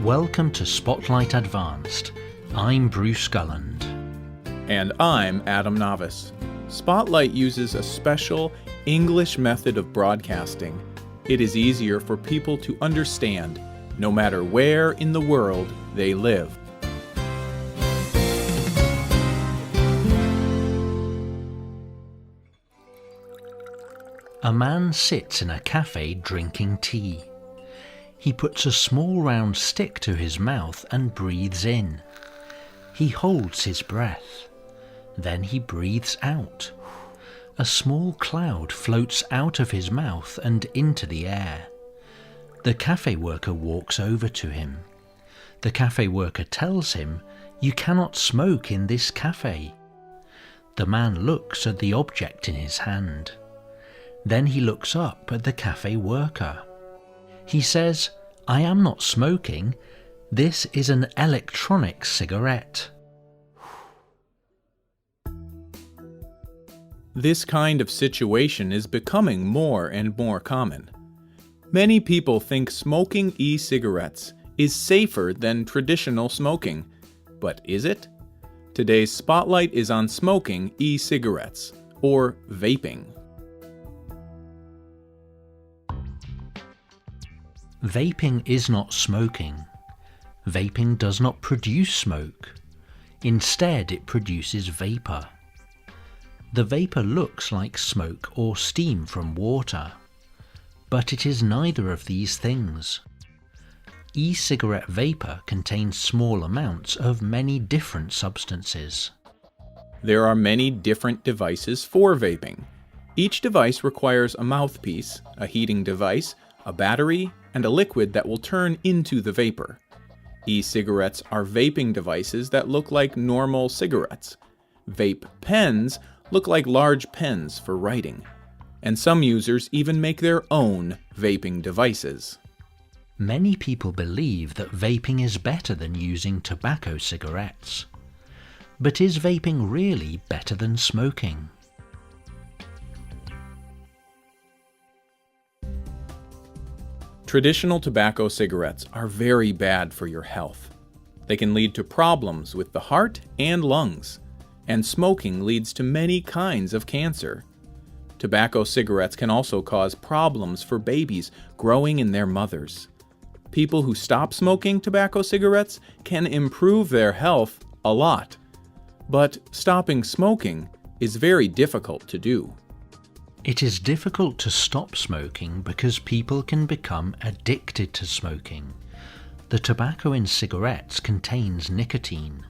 Welcome to Spotlight Advanced. I'm Bruce Gulland. And I'm Adam Navis. Spotlight uses a special English method of broadcasting. It is easier for people to understand, no matter where in the world they live. A man sits in a cafe drinking tea. He puts a small round stick to his mouth and breathes in. He holds his breath. Then he breathes out. A small cloud floats out of his mouth and into the air. The cafe worker walks over to him. The cafe worker tells him, "You cannot smoke in this cafe." The man looks at the object in his hand. Then he looks up at the cafe worker. He says, "I am not smoking. This is an electronic cigarette." This kind of situation is becoming more and more common. Many people think smoking e-cigarettes is safer than traditional smoking. But is it? Today's spotlight is on smoking e-cigarettes, or vaping. Vaping is not smoking. Vaping does not produce smoke. Instead, it produces vapor. The vapor looks like smoke or steam from water, but it is neither of these things. E-cigarette vapor contains small amounts of many different substances. There are many different devices for vaping. Each device requires a mouthpiece, a heating device, a battery, and a liquid that will turn into the vapor. E-cigarettes are vaping devices that look like normal cigarettes. Vape pens look like large pens for writing. And some users even make their own vaping devices. Many people believe that vaping is better than using tobacco cigarettes. But is vaping really better than smoking? Traditional tobacco cigarettes are very bad for your health. They can lead to problems with the heart and lungs, and smoking leads to many kinds of cancer. Tobacco cigarettes can also cause problems for babies growing in their mothers. People who stop smoking tobacco cigarettes can improve their health a lot, but stopping smoking is very difficult to do. It is difficult to stop smoking because people can become addicted to smoking. The tobacco in cigarettes contains nicotine.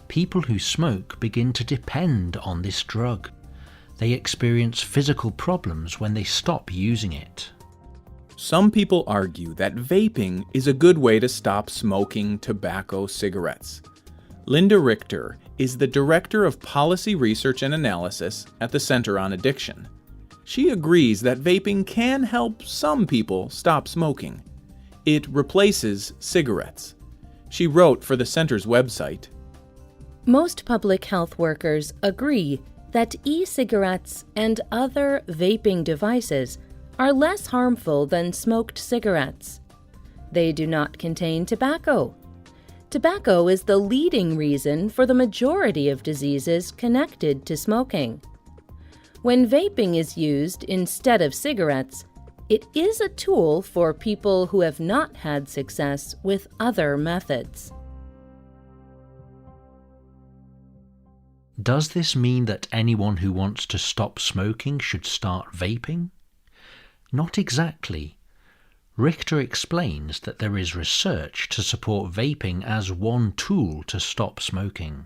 People who smoke begin to depend on this drug. They experience physical problems when they stop using it. Some people argue that vaping is a good way to stop smoking tobacco cigarettes. Linda Richter is the Director of Policy Research and Analysis at the Center on Addiction. She agrees that vaping can help some people stop smoking. It replaces cigarettes. She wrote for the center's website, "Most public health workers agree that e-cigarettes and other vaping devices are less harmful than smoked cigarettes. They do not contain tobacco. Tobacco is the leading reason for the majority of diseases connected to smoking. When vaping is used instead of cigarettes, it is a tool for people who have not had success with other methods." Does this mean that anyone who wants to stop smoking should start vaping? Not exactly. Richter explains that there is research to support vaping as one tool to stop smoking.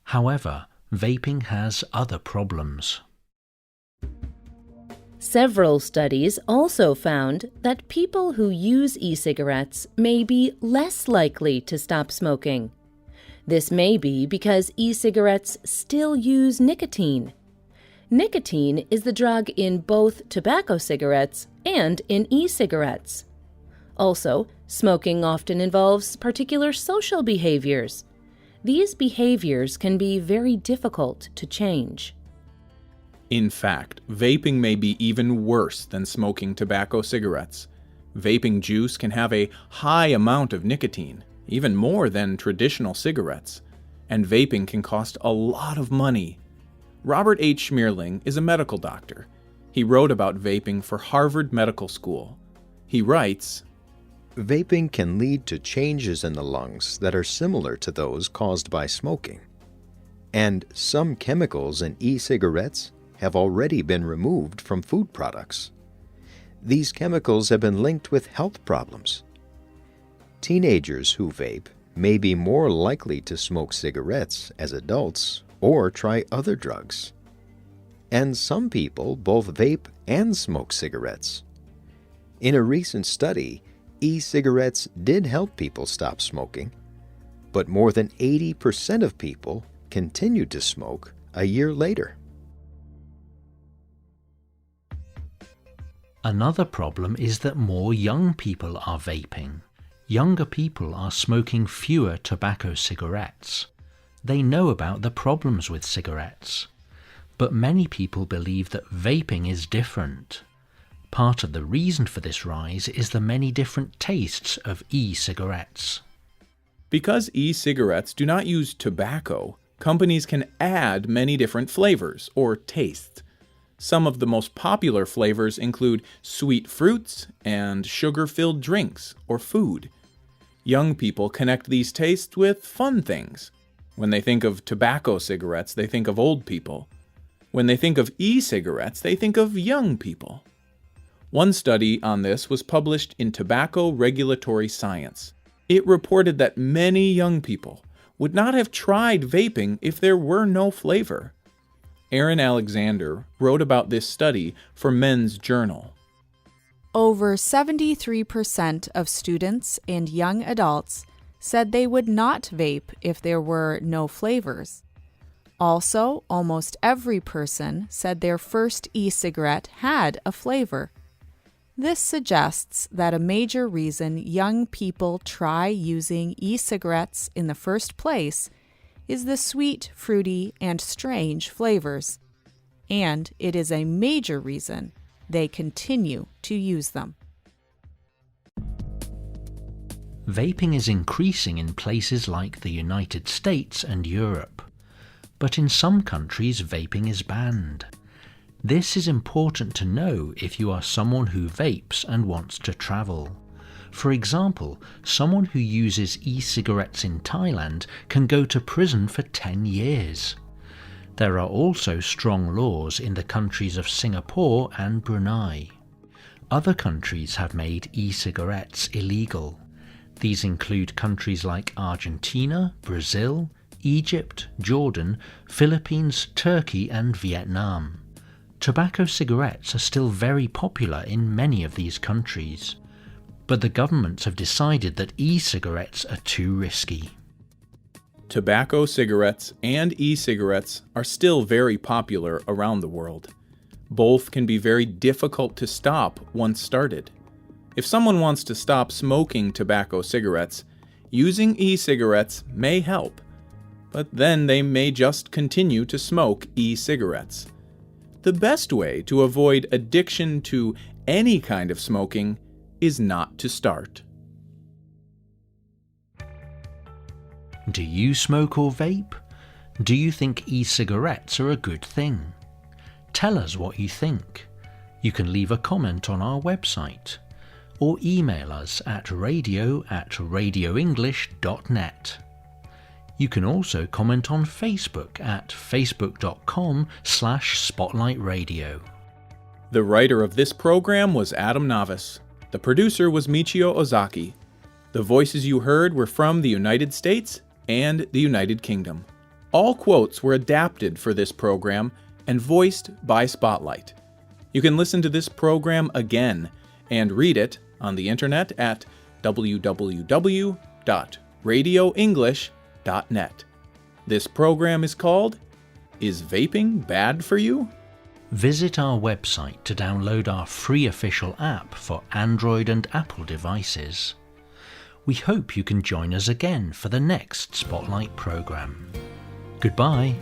However, vaping has other problems. Several studies also found that people who use e-cigarettes may be less likely to stop smoking. This may be because e-cigarettes still use nicotine. Nicotine is the drug in both tobacco cigarettes and in e-cigarettes. Also, smoking often involves particular social behaviors. These behaviors can be very difficult to change. In fact, vaping may be even worse than smoking tobacco cigarettes. Vaping juice can have a high amount of nicotine, even more than traditional cigarettes, and vaping can cost a lot of money. Robert H. Schmierling is a medical doctor. He wrote about vaping for Harvard Medical School. He writes, "Vaping can lead to changes in the lungs that are similar to those caused by smoking. And some chemicals in e-cigarettes have already been removed from food products. These chemicals have been linked with health problems. Teenagers who vape may be more likely to smoke cigarettes as adults or try other drugs. And some people both vape and smoke cigarettes. In a recent study, e-cigarettes did help people stop smoking, but more than 80% of people continued to smoke a year later." Another problem is that more young people are vaping. Younger people are smoking fewer tobacco cigarettes. They know about the problems with cigarettes. But many people believe that vaping is different. Part of the reason for this rise is the many different tastes of e-cigarettes. Because e-cigarettes do not use tobacco, companies can add many different flavors or tastes. Some of the most popular flavors include sweet fruits and sugar-filled drinks or food. Young people connect these tastes with fun things. When they think of tobacco cigarettes, they think of old people. When they think of e-cigarettes, they think of young people. One study on this was published in Tobacco Regulatory Science. It reported that many young people would not have tried vaping if there were no flavor. Aaron Alexander wrote about this study for Men's Journal. Over 73% of students and young adults said they would not vape if there were no flavors. Also, almost every person said their first e-cigarette had a flavor. This suggests that a major reason young people try using e-cigarettes in the first place is the sweet, fruity, and strange flavors. And it is a major reason they continue to use them. Vaping is increasing in places like the United States and Europe. But in some countries, vaping is banned. This is important to know if you are someone who vapes and wants to travel. For example, someone who uses e-cigarettes in Thailand can go to prison for 10 years. There are also strong laws in the countries of Singapore and Brunei. Other countries have made e-cigarettes illegal. These include countries like Argentina, Brazil, Egypt, Jordan, Philippines, Turkey, and Vietnam. Tobacco cigarettes are still very popular in many of these countries, but the governments have decided that e-cigarettes are too risky. Tobacco cigarettes and e-cigarettes are still very popular around the world. Both can be very difficult to stop once started. If someone wants to stop smoking tobacco cigarettes, using e-cigarettes may help, but then they may just continue to smoke e-cigarettes. The best way to avoid addiction to any kind of smoking is not to start. Do you smoke or vape? Do you think e-cigarettes are a good thing? Tell us what you think. You can leave a comment on our website or email us at radio@radioenglish.net. You can also comment on Facebook at facebook.com/spotlightradio. The writer of this program was Adam Navis. The producer was Michio Ozaki. The voices you heard were from the United States and the United Kingdom. All quotes were adapted for this program and voiced by Spotlight. You can listen to this program again and read it on the internet at www.radioenglish.net. This program is called Is Vaping Bad For You? Visit our website to download our free official app for Android and Apple devices. We hope you can join us again for the next Spotlight program. Goodbye.